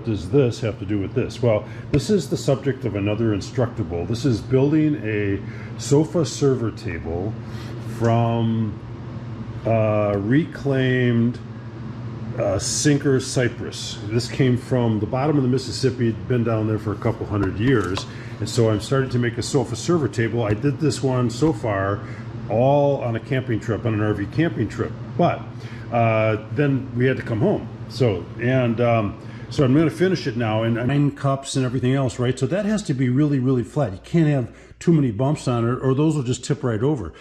does this have to do with this? Well, this is the subject of another Instructable. This is building a sofa server table from reclaimed Sinker Cypress. This came from the bottom of the Mississippi, been down there for a couple hundred years, and so I'm starting to make a sofa server table. I did this one so far all on a camping trip, on an RV camping trip, but then we had to come home. So I'm going to finish it now, and 9 cups and everything else, right? So that has to be really, really flat. You can't have too many bumps on it, or those will just tip right over.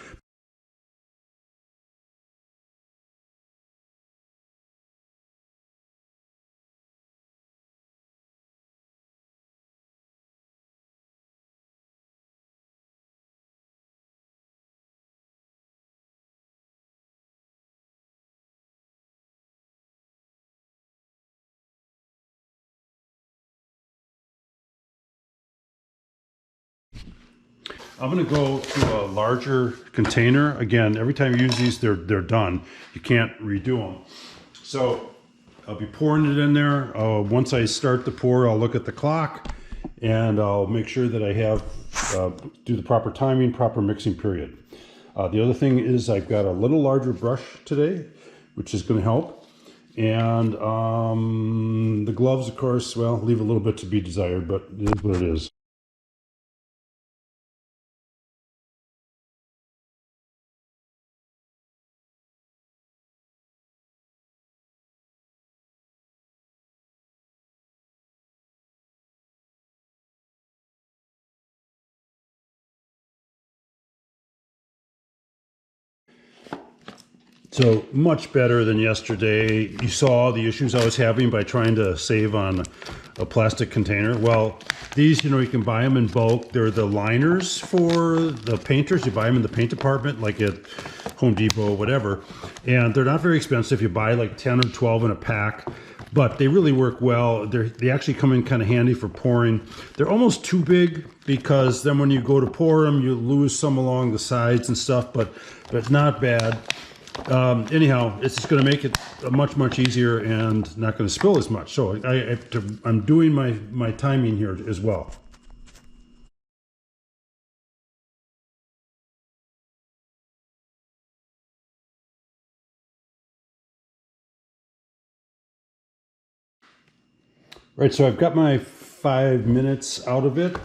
I'm going to go to a larger container. Again, every time you use these, they're done. You can't redo them. So I'll be pouring it in there. Once I start the pour, I'll look at the clock, and I'll make sure that I have do the proper timing, proper mixing period. The other thing is I've got a little larger brush today, which is going to help. And the gloves, of course, well, leave a little bit to be desired, but it is what it is. So much better than yesterday. You saw the issues I was having by trying to save on a plastic container. Well, these, you can buy them in bulk. They're the liners for the painters. You buy them in the paint department, like at Home Depot, whatever. And they're not very expensive. You buy like 10 or 12 in a pack, but they really work well. They actually come in kind of handy for pouring. They're almost too big, because then when you go to pour them, you lose some along the sides and stuff, but not bad. Anyhow, it's just going to make it much easier and not going to spill as much. So I'm doing my timing here as well. Right, so I've got my 5 minutes out of it,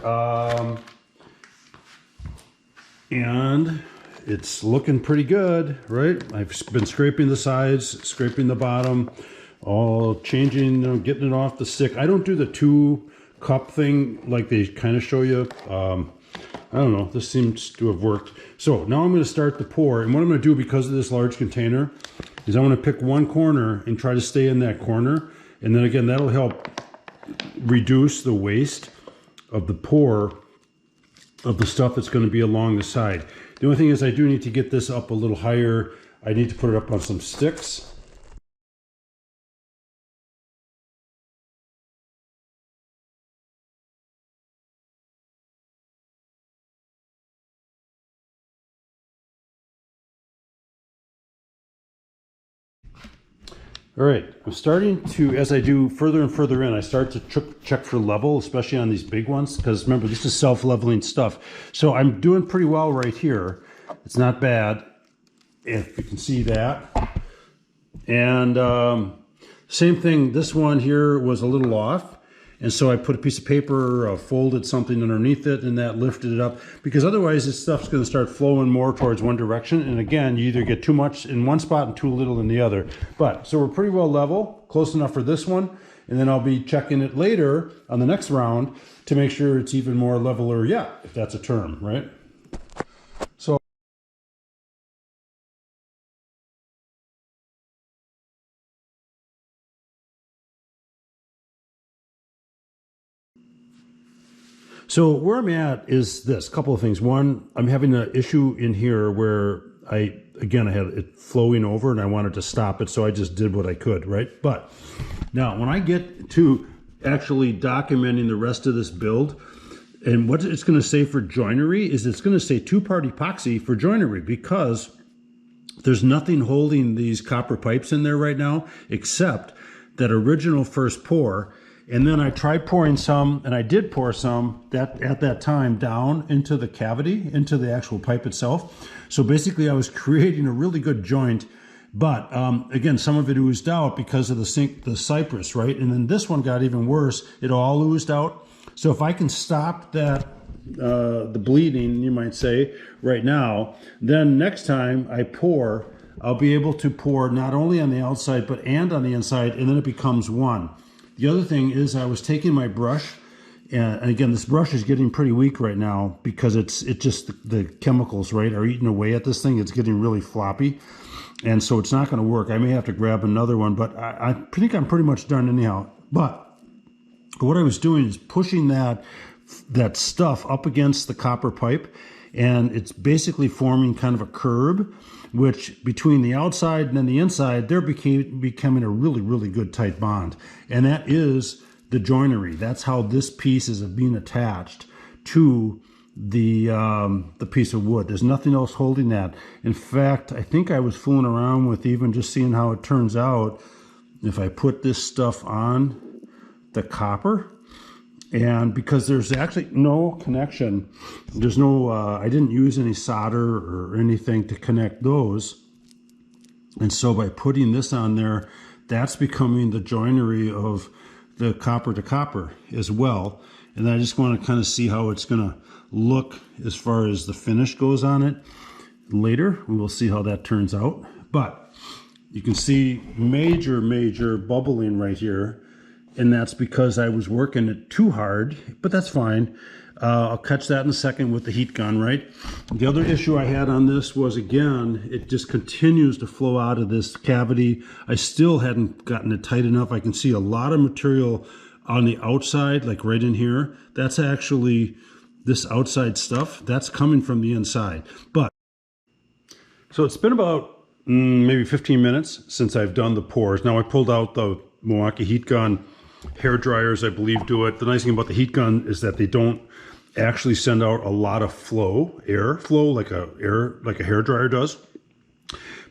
and it's looking pretty good, right? I've been scraping the sides, scraping the bottom, all changing, getting it off the stick. I don't do the 2-cup thing like they kind of show you. I don't know, this seems to have worked. So now I'm going to start the pour, and what I'm going to do, because of this large container, is I'm going to pick one corner and try to stay in that corner, and then again, that'll help reduce the waste of the pour of the stuff that's going to be along the side. The only thing is I do need to get this up a little higher. I need to put it up on some sticks. All right, I'm starting to, as I do further and further in, I start to check for level, especially on these big ones, because remember, this is self-leveling stuff. So I'm doing pretty well right here. It's not bad, if you can see that. And same thing, this one here was a little off. And so I put a piece of paper, folded something underneath it, and that lifted it up, because otherwise this stuff's going to start flowing more towards one direction. And again, you either get too much in one spot and too little in the other. But so we're pretty well level, close enough for this one. And then I'll be checking it later on the next round to make sure it's even more leveler yet, if that's a term, right? So So where I'm at is this, couple of things. One, I'm having an issue in here where I had it flowing over and I wanted to stop it, so I just did what I could, right? But now when I get to actually documenting the rest of this build, and what it's going to say for joinery is it's going to say 2-part epoxy for joinery, because there's nothing holding these copper pipes in there right now except that original first pour. And then I tried pouring some, and I did pour some at that time down into the cavity, into the actual pipe itself. So basically I was creating a really good joint, but again, some of it oozed out because of the cypress, right? And then this one got even worse. It all oozed out. So if I can stop that, the bleeding, you might say, right now, then next time I pour, I'll be able to pour not only on the outside, but and on the inside, and then it becomes one. The other thing is I was taking my brush, and again, this brush is getting pretty weak right now because it just, the chemicals, right, are eating away at this thing. It's getting really floppy, and so it's not going to work. I may have to grab another one, but I think I'm pretty much done anyhow. But what I was doing is pushing that stuff up against the copper pipe, and it's basically forming kind of a curb, which between the outside and then the inside, they're becoming a really, really good tight bond. And that is the joinery. That's how this piece is being attached to the piece of wood. There's nothing else holding that. In fact, I think I was fooling around with even just seeing how it turns out if I put this stuff on the copper. And because there's actually no connection, there's no, I didn't use any solder or anything to connect those. And so by putting this on there, that's becoming the joinery of the copper to copper as well. And I just want to kind of see how it's going to look as far as the finish goes on it. Later, we will see how that turns out. But you can see major, major bubbling right here. And that's because I was working it too hard, but that's fine. I'll catch that in a second with the heat gun, right? The other issue I had on this was, again, it just continues to flow out of this cavity. I still hadn't gotten it tight enough. I can see a lot of material on the outside, like right in here. That's actually this outside stuff. That's coming from the inside. But so it's been about maybe 15 minutes since I've done the pours. Now I pulled out the Milwaukee Heat Gun hair dryers, I believe, do it. The nice thing about the heat gun is that they don't actually send out a lot of airflow like a hair dryer does,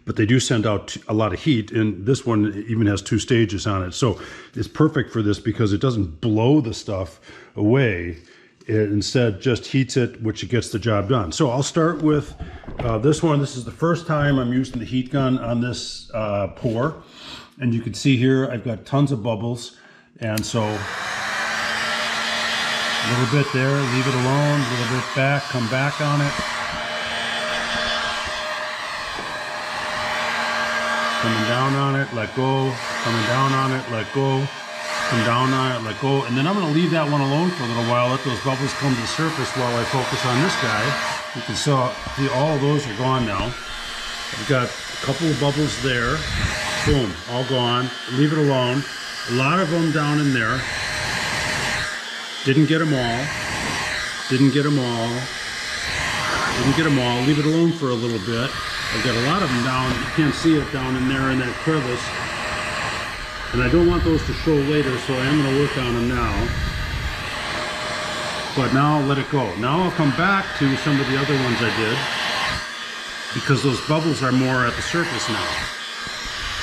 but they do send out a lot of heat. And this one even has 2 stages on it, so it's perfect for this because it doesn't blow the stuff away. It instead just heats it, which gets the job done. So I'll start with this one. This is the first time I'm using the heat gun on this pour, and you can see here I've got tons of bubbles. And so a little bit there, leave it alone, a little bit back, come back on it. Coming down on it, let go, coming down on it, let go, come down on it, let go. And then I'm gonna leave that one alone for a little while, let those bubbles come to the surface while I focus on this guy. You can see all of those are gone now. I've got a couple of bubbles there, boom, all gone, leave it alone. A lot of them down in there. Didn't get them all. Didn't get them all. Didn't get them all. Leave it alone for a little bit. I've got a lot of them down. You can't see it down in there in that crevice. And I don't want those to show later, so I am going to work on them now. But now I'll let it go. Now I'll come back to some of the other ones I did, because those bubbles are more at the surface now.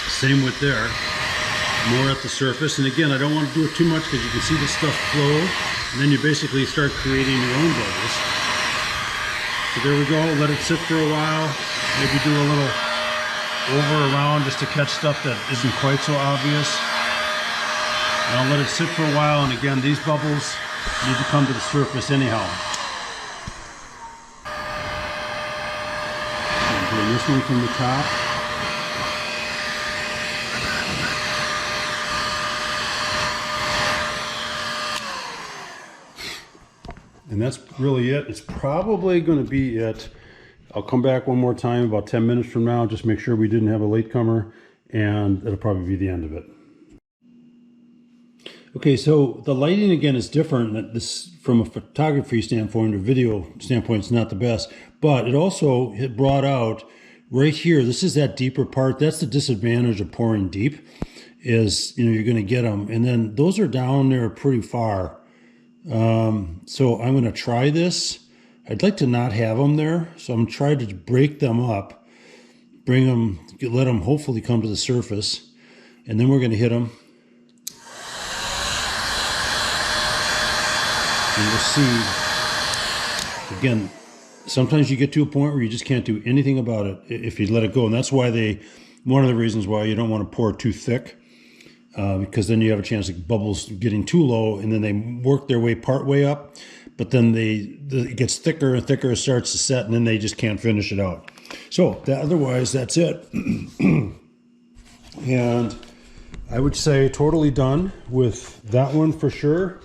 Same with there. More at the surface. And again, I don't want to do it too much because you can see the stuff flow, and then you basically start creating your own bubbles. So there we go. Let it sit for a while. Maybe do a little over around just to catch stuff that isn't quite so obvious. And I'll let it sit for a while, and again, these bubbles need to come to the surface anyhow. I'm doing this one from the top. And that's really it. It's probably going to be it. I'll come back one more time about 10 minutes from now, just make sure we didn't have a latecomer, and it'll probably be the end of it. Okay, so the lighting again is different. This, from a photography standpoint or video standpoint, it's not the best, but it also brought out right here, this is that deeper part. That's the disadvantage of pouring deep, is, you know, you're going to get them, and then those are down there pretty far. So I'm going to try this. I'd like to not have them there, so I'm trying to break them up, bring them, let them hopefully come to the surface, and then we're going to hit them. And you'll see, again, sometimes you get to a point where you just can't do anything about it if you let it go. And that's why one of the reasons why you don't want to pour too thick, because then you have a chance of bubbles getting too low, and then they work their way part way up, but then it gets thicker and thicker, it starts to set, and then they just can't finish it out. So otherwise, that's it. And I would say totally done with that one for sure.